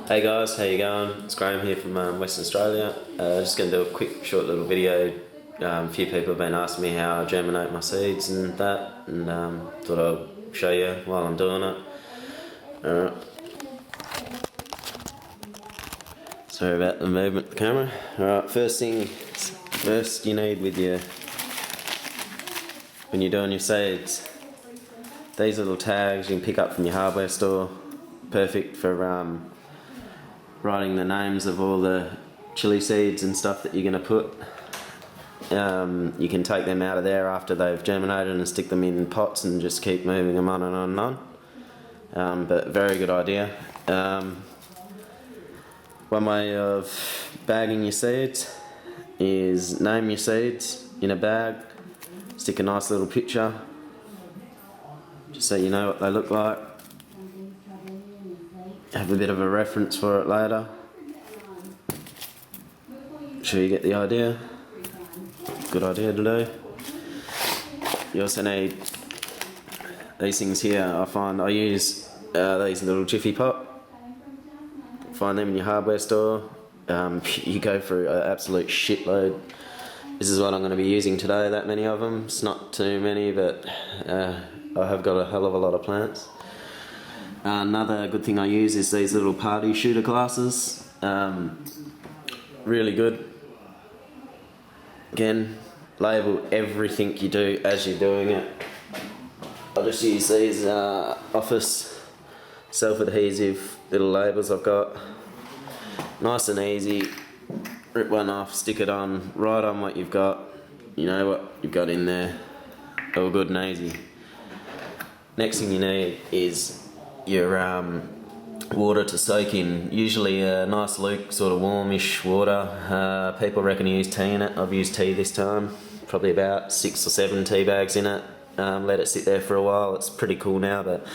Hey guys, how you going? It's Graham here from Western Australia. Just going to do a quick, short little video. A few people have been asking me how I germinate my seeds and that, and thought I'll show you while I'm doing it. Alright. Sorry about the movement of the camera. Alright, first you need when you're doing your seeds, these little tags you can pick up from your hardware store. Perfect for writing the names of all the chili seeds and stuff that you're going to put. You can take them out of there after they've germinated and stick them in pots and just keep moving them on and on and on. But very good idea. One way of bagging your seeds is name your seeds in a bag, stick a nice little picture just so you know what they look like. Have a bit of a reference for it later. Sure you get the idea. Good idea to do. You also need these things here. I use these little jiffy pot. Find them in your hardware store. You go through an absolute shitload. This is what I'm going to be using today, that many of them. It's not too many, but I have got a hell of a lot of plants. Another good thing I use is these little party shooter glasses. Really good. Again, label everything you do as you're doing it. I'll just use these office self-adhesive little labels I've got. Nice and easy. Rip one off, stick it on, right on what you've got. You know what you've got in there. All good and easy. Next thing you need is your water to soak in. Usually a nice luke, sort of warmish water. People reckon to use tea in it. I've used tea this time. Probably about 6 or 7 tea bags in it. Let it sit there for a while. It's pretty cool now, but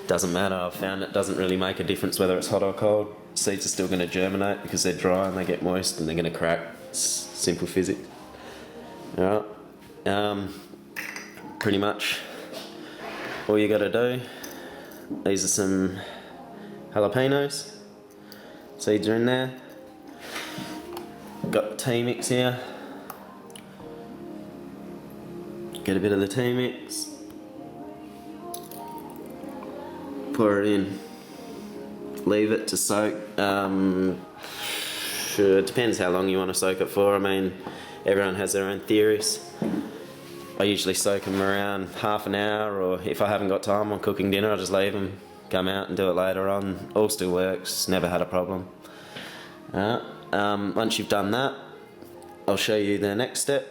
doesn't matter. I've found it doesn't really make a difference whether it's hot or cold. Seeds are still going to germinate because they're dry and they get moist and they're going to crack. It's simple physics. Alright. Pretty much all you got to do. These are some jalapenos. Seeds are in there. Got the tea mix here. Get a bit of the tea mix. Pour it in. Leave it to soak. Sure, it depends how long you want to soak it for. I mean, everyone has their own theories. I usually soak them around half an hour, or if I haven't got time on cooking dinner, I just leave them, come out and do it later on. All still works, never had a problem. Once you've done that, I'll show you the next step,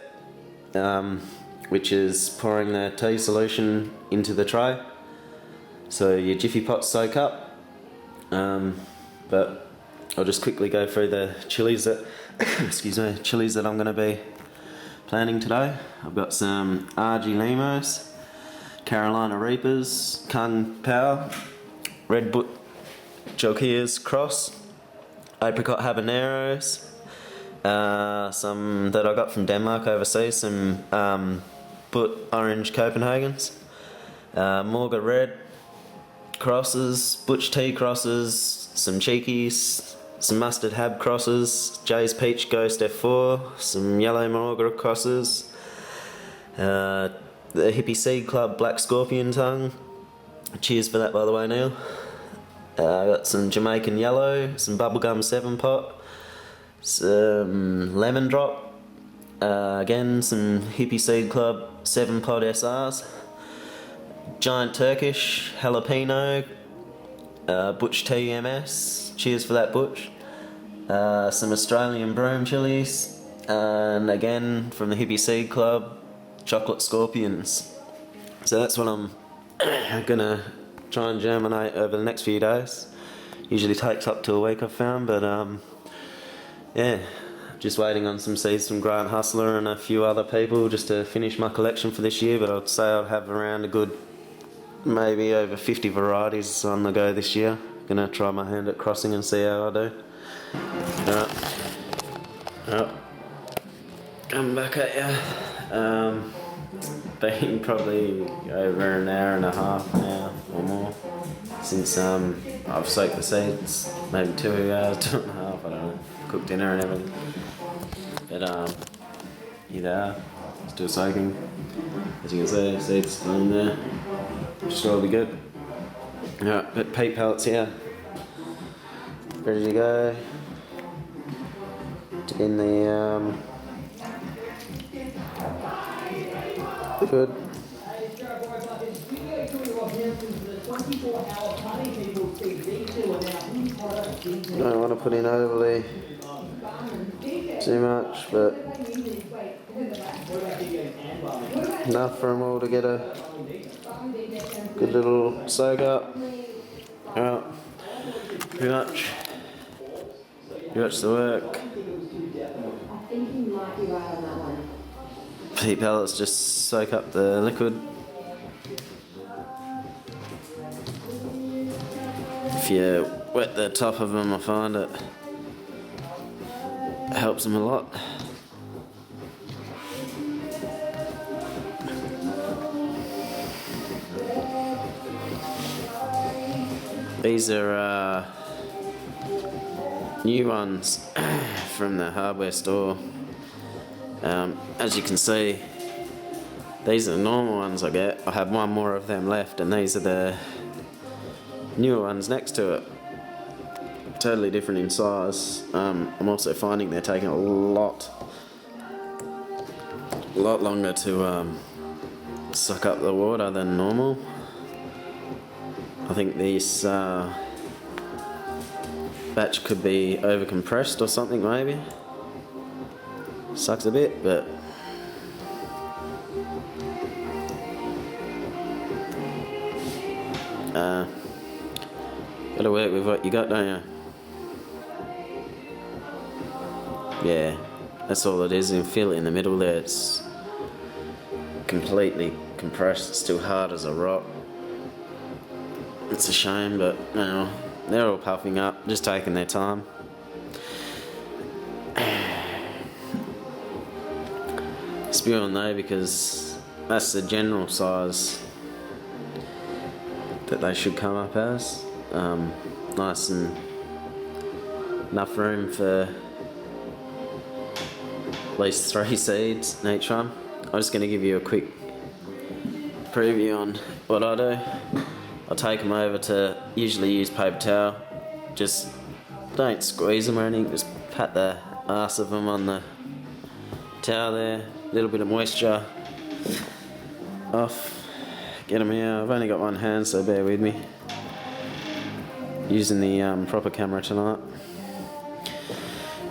which is pouring the tea solution into the tray. So your jiffy pots soak up, but I'll just quickly go through the chilies that chilies that I'm going to be planting today. I've got some RG Limos, Carolina Reapers, Kung Pao, Red Butt Jokias Cross, Apricot Habaneros, some that I got from Denmark overseas, some Butt Orange Copenhagens, Morga Red crosses, Butch Tea crosses, some Cheekies, some Mustard Hab crosses, Jay's Peach Ghost F4, some Yellow Morga crosses, the Hippie Seed Club Black Scorpion Tongue. Cheers for that, by the way, Neil. I got some Jamaican Yellow, some Bubblegum 7 Pot, some Lemon Drop, again some Hippie Seed Club 7 Pot SRs, Giant Turkish Jalapeno, Butch TMS. Cheers for that, Butch. Some Australian broom chilies, and again from the Hippie Seed Club, Chocolate Scorpions. So that's what I'm gonna try and germinate over the next few days. Usually takes up to a week, I've found, but yeah, just waiting on some seeds from Grant Hustler and a few other people just to finish my collection for this year. But I'd say I'll have around a good maybe over 50 varieties on the go this year. Gonna try my hand at crossing and see how I do. Alright, come back at ya. been probably over an hour and a half now or more since I've soaked the seeds, maybe 2 hours, 2.5, I don't know, cooked dinner and everything. But here they are, still soaking. As you can see, seeds still in there, which is all be good. Alright, got peat pellets here, ready to go. In the liquid. Don't want to put in overly too much, but enough for them all to get a good little soak up. Alright, pretty much the work. Peat pellets just soak up the liquid. If you wet the top of them, I find it helps them a lot. These are new ones from the hardware store. As you can see, these are the normal ones I get. I have one more of them left, and these are the newer ones next to it. Totally different in size. I'm also finding they're taking a lot longer to suck up the water than normal. I think this batch could be overcompressed or something, maybe. Sucks a bit, but gotta work with what you got, don't you? Yeah, that's all it is. You feel it in the middle there, it's completely compressed, it's still hard as a rock. It's a shame, but you know, they're all puffing up, just taking their time. Spewing though, because that's the general size that they should come up as. Nice and enough room for at least 3 seeds in each one. I'm just going to give you a quick preview on what I do. I'll take them over to, usually use paper towel, just don't squeeze them or anything, just pat the arse of them on the towel there, a little bit of moisture off, get them here. I've only got one hand, so bear with me. Using the proper camera tonight.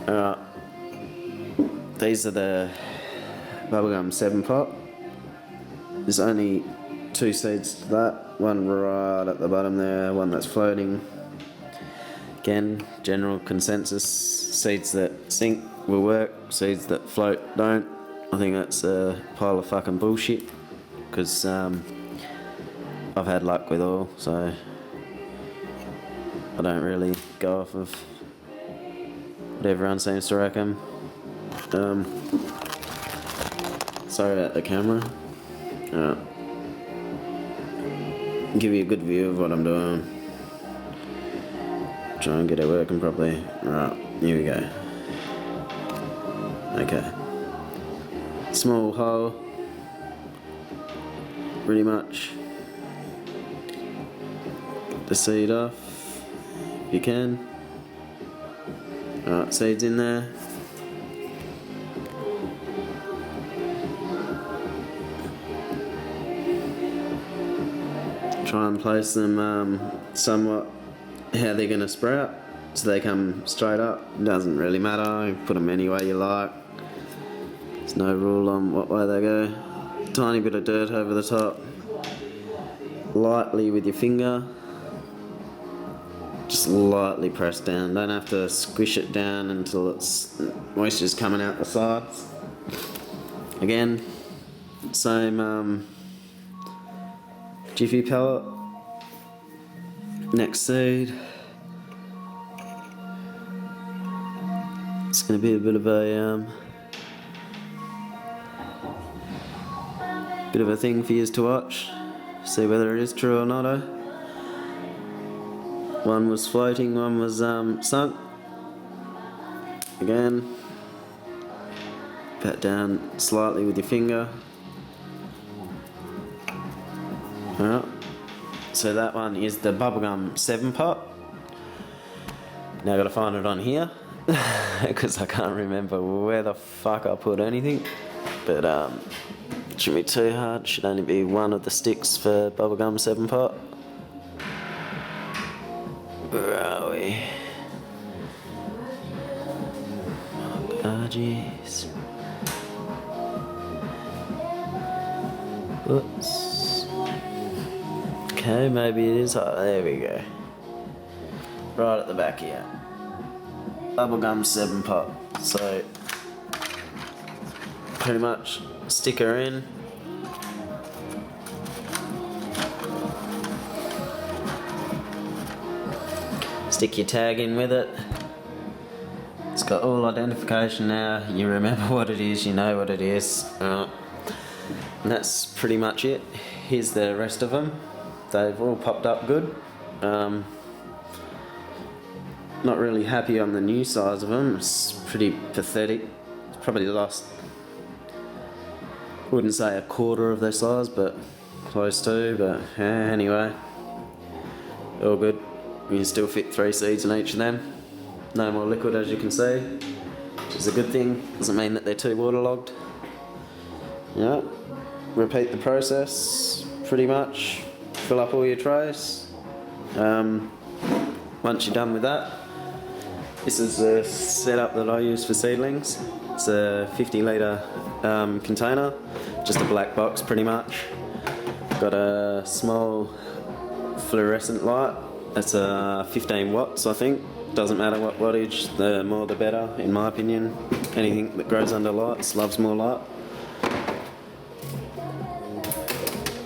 Alright, these are the bubblegum 7 pot. There's only 2 seeds to that, one right at the bottom there, one that's floating. Again, general consensus, seeds that sink will work, seeds that float don't. I think that's a pile of fucking bullshit, because I've had luck with all, so I don't really go off of what everyone seems to reckon. Sorry about the camera. Give you a good view of what I'm doing. Try and get it working properly. Right, here we go. Okay. Small hole. Pretty much. Get the seed off. If you can. Alright, seeds in there. Try and place them somewhat how they're going to sprout, so they come straight up. Doesn't really matter, you put them any way you like. There's no rule on what way they go. Tiny bit of dirt over the top. Lightly with your finger. Just lightly press down. Don't have to squish it down until it's moisture's coming out the sides. Again, same jiffy pellet. Next seed. It's going to be a bit of a Bit of a thing for you to watch. See whether it is true or not, eh? One was floating, one was sunk. Again, pat down slightly with your finger. Alright, so that one is the bubblegum 7 pot. Now I gotta find it on here because I can't remember where the fuck I put anything. But it shouldn't be too hard, should only be one of the sticks for bubblegum 7 pot. Where are we? Oh jeez. Whoops. Okay, maybe it is. Oh, there we go. Right at the back here. Bubblegum 7 pot. So, pretty much stick her in. Stick your tag in with it. It's got all identification now. You remember what it is, you know what it is. And that's pretty much it. Here's the rest of them. They've all popped up good. Not really happy on the new size of them. It's pretty pathetic. It's probably lost, wouldn't say a quarter of their size, but close to. But anyway, all good. You can still fit 3 seeds in each of them. No more liquid, as you can see, which is a good thing. Doesn't mean that they're too waterlogged. Yeah. Repeat the process pretty much. Fill up all your trays. Once you're done with that, this is the setup that I use for seedlings. It's a 50 litre container, just a black box pretty much. Got a small fluorescent light. That's 15 watts, I think. Doesn't matter what wattage, the more the better, in my opinion. Anything that grows under lights loves more light.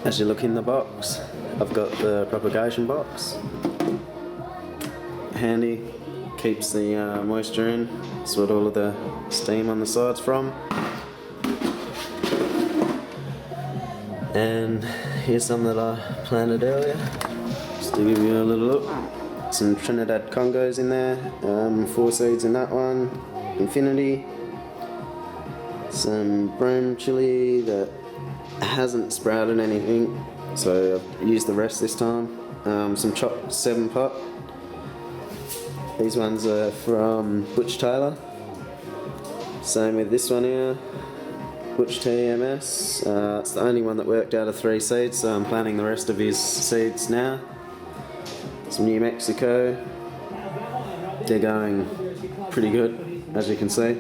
As you look in the box, I've got the propagation box. Handy, keeps the moisture in. That's what all of the steam on the side's from. And here's some that I planted earlier, just to give you a little look. Some Trinidad Congos in there, 4 seeds in that one, Infinity. Some broom chili that hasn't sprouted anything, so I've used the rest this time. Some chopped 7 pot. These ones are from Butch Taylor. Same with this one here, Butch TMS. It's the only one that worked out of 3 seeds, so I'm planting the rest of his seeds now. Some New Mexico. They're going pretty good, as you can see.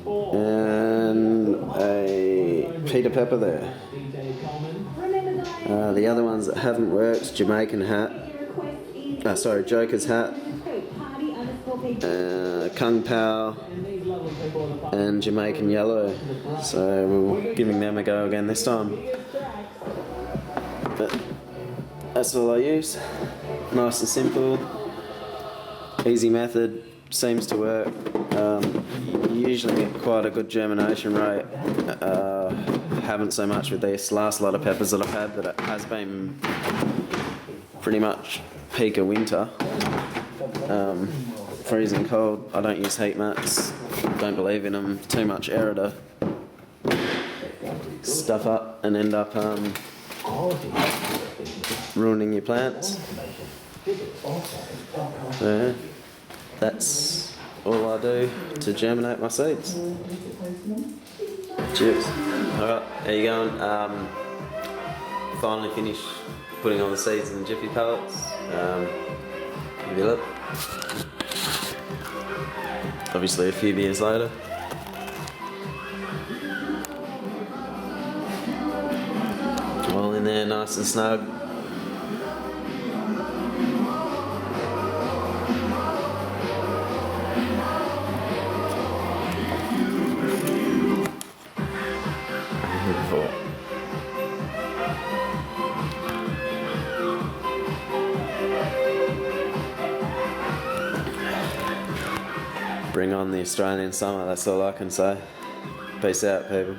And a Peter Pepper there. The other ones that haven't worked, Jamaican hat. Joker's hat. Kung Pao. And Jamaican yellow. So we're giving them a go again this time. But that's all I use. Nice and simple. Easy method. Seems to work. You usually get quite a good germination rate. Haven't so much with this last lot of peppers that I've had, but it has been pretty much peak of winter. Freezing cold. I don't use heat mats. Don't believe in them. Too much air to stuff up and end up ruining your plants. So, that's all I do to germinate my seeds. Cheers. Alright, there you go. Finally finished putting all the seeds in the Jiffy pellets. Give you a look. Obviously a few beers later. All in there nice and snug. Bring on the Australian summer, that's all I can say. Peace out, people.